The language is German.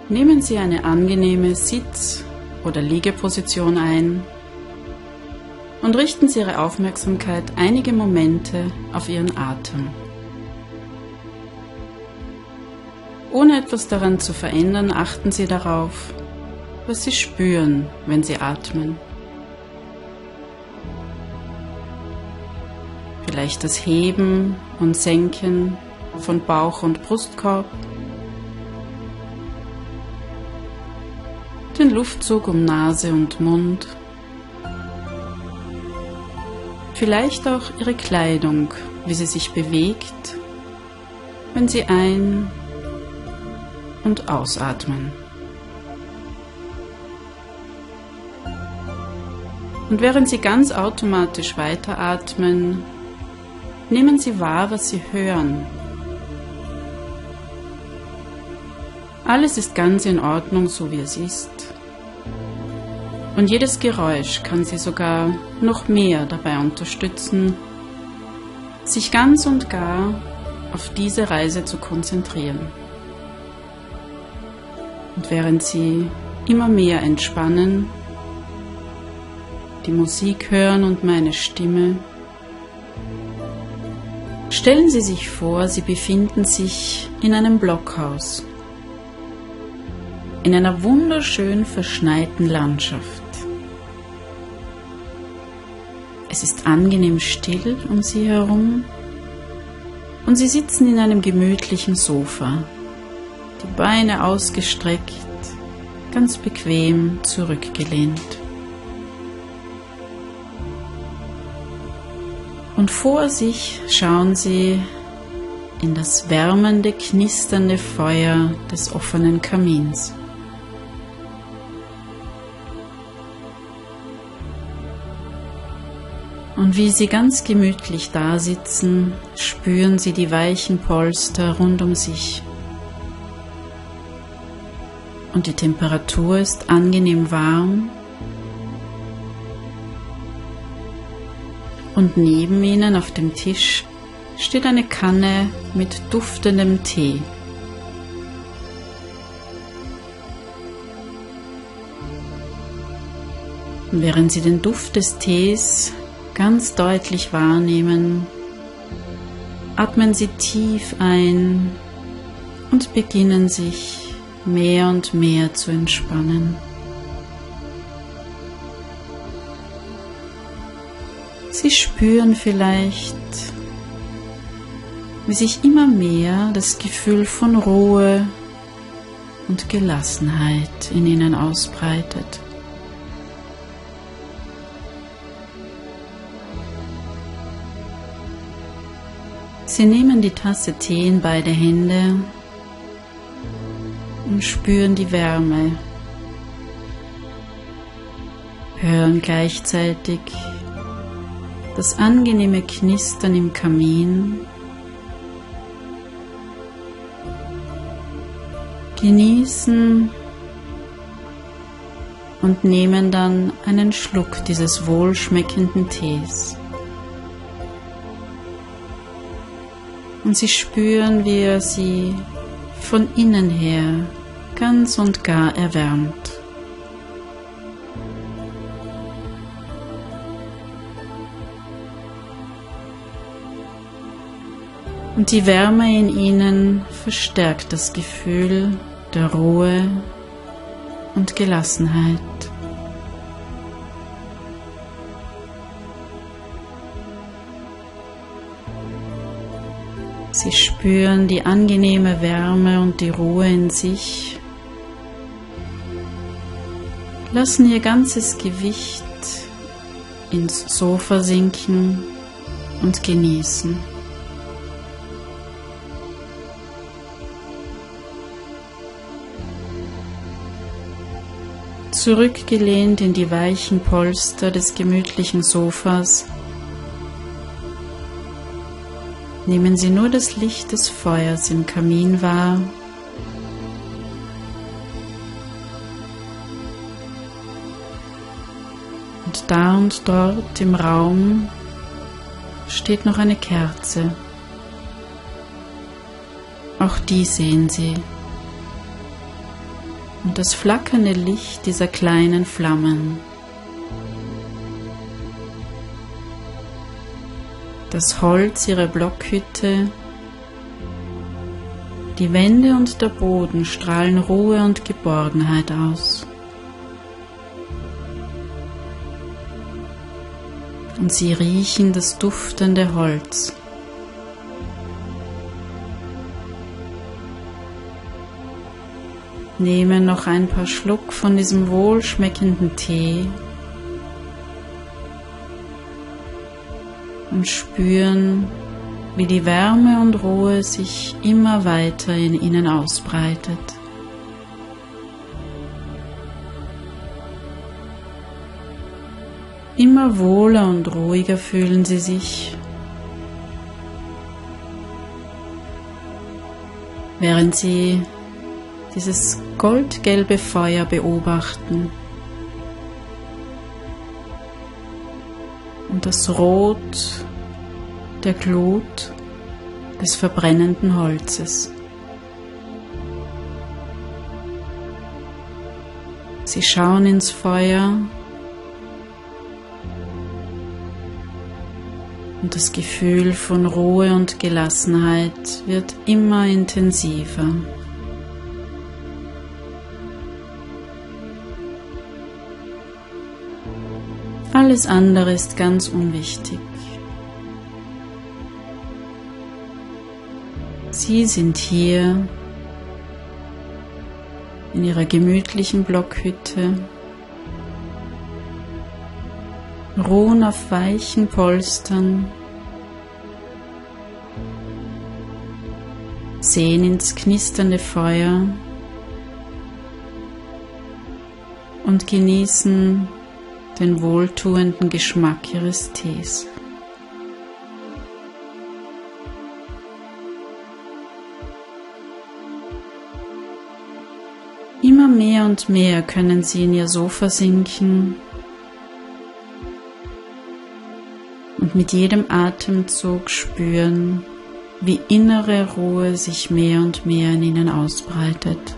Nehmen Sie eine angenehme Sitz- oder Liegeposition ein und richten Sie Ihre Aufmerksamkeit einige Momente auf Ihren Atem. Ohne etwas daran zu verändern, achten Sie darauf, was Sie spüren, wenn Sie atmen. Vielleicht das Heben und Senken von Bauch- und Brustkorb, den Luftzug um Nase und Mund, vielleicht auch Ihre Kleidung, wie sie sich bewegt, wenn Sie ein- und ausatmen. Und während Sie ganz automatisch weiteratmen, nehmen Sie wahr, was Sie hören. Alles ist ganz in Ordnung, so wie es ist. Und jedes Geräusch kann Sie sogar noch mehr dabei unterstützen, sich ganz und gar auf diese Reise zu konzentrieren. Und während Sie immer mehr entspannen, die Musik hören und meine Stimme, stellen Sie sich vor, Sie befinden sich in einem Blockhaus, in einer wunderschön verschneiten Landschaft. Es ist angenehm still um Sie herum und Sie sitzen in einem gemütlichen Sofa, die Beine ausgestreckt, ganz bequem zurückgelehnt. Und vor sich schauen Sie in das wärmende, knisternde Feuer des offenen Kamins. Und wie Sie ganz gemütlich dasitzen, spüren Sie die weichen Polster rund um sich. Und die Temperatur ist angenehm warm. Und neben Ihnen auf dem Tisch steht eine Kanne mit duftendem Tee. Und während Sie den Duft des Tees ganz deutlich wahrnehmen, atmen Sie tief ein und beginnen sich mehr und mehr zu entspannen. Sie spüren vielleicht, wie sich immer mehr das Gefühl von Ruhe und Gelassenheit in Ihnen ausbreitet. Sie nehmen die Tasse Tee in beide Hände und spüren die Wärme, hören gleichzeitig das angenehme Knistern im Kamin, genießen und nehmen dann einen Schluck dieses wohlschmeckenden Tees. Und Sie spüren, wie er Sie von innen her ganz und gar erwärmt. Und die Wärme in Ihnen verstärkt das Gefühl der Ruhe und Gelassenheit. Sie spüren die angenehme Wärme und die Ruhe in sich, lassen Ihr ganzes Gewicht ins Sofa sinken und genießen. Zurückgelehnt in die weichen Polster des gemütlichen Sofas, nehmen Sie nur das Licht des Feuers im Kamin wahr und da und dort im Raum steht noch eine Kerze. Auch die sehen Sie. und das flackernde Licht dieser kleinen Flammen. Das Holz ihrer Blockhütte, die Wände und der Boden strahlen Ruhe und Geborgenheit aus. Und sie riechen das duftende Holz. Nehmen noch ein paar Schluck von diesem wohlschmeckenden Tee und spüren, wie die Wärme und Ruhe sich immer weiter in ihnen ausbreitet. Immer wohler und ruhiger fühlen sie sich, während sie dieses goldgelbe Feuer beobachten und das Rot der Glut des verbrennenden Holzes. Sie schauen ins Feuer und das Gefühl von Ruhe und Gelassenheit wird immer intensiver. Alles andere ist ganz unwichtig. Sie sind hier in ihrer gemütlichen Blockhütte, ruhen auf weichen Polstern, sehen ins knisternde Feuer und genießen den wohltuenden Geschmack ihres Tees. Immer mehr und mehr können sie in ihr Sofa sinken und mit jedem Atemzug spüren, wie innere Ruhe sich mehr und mehr in ihnen ausbreitet.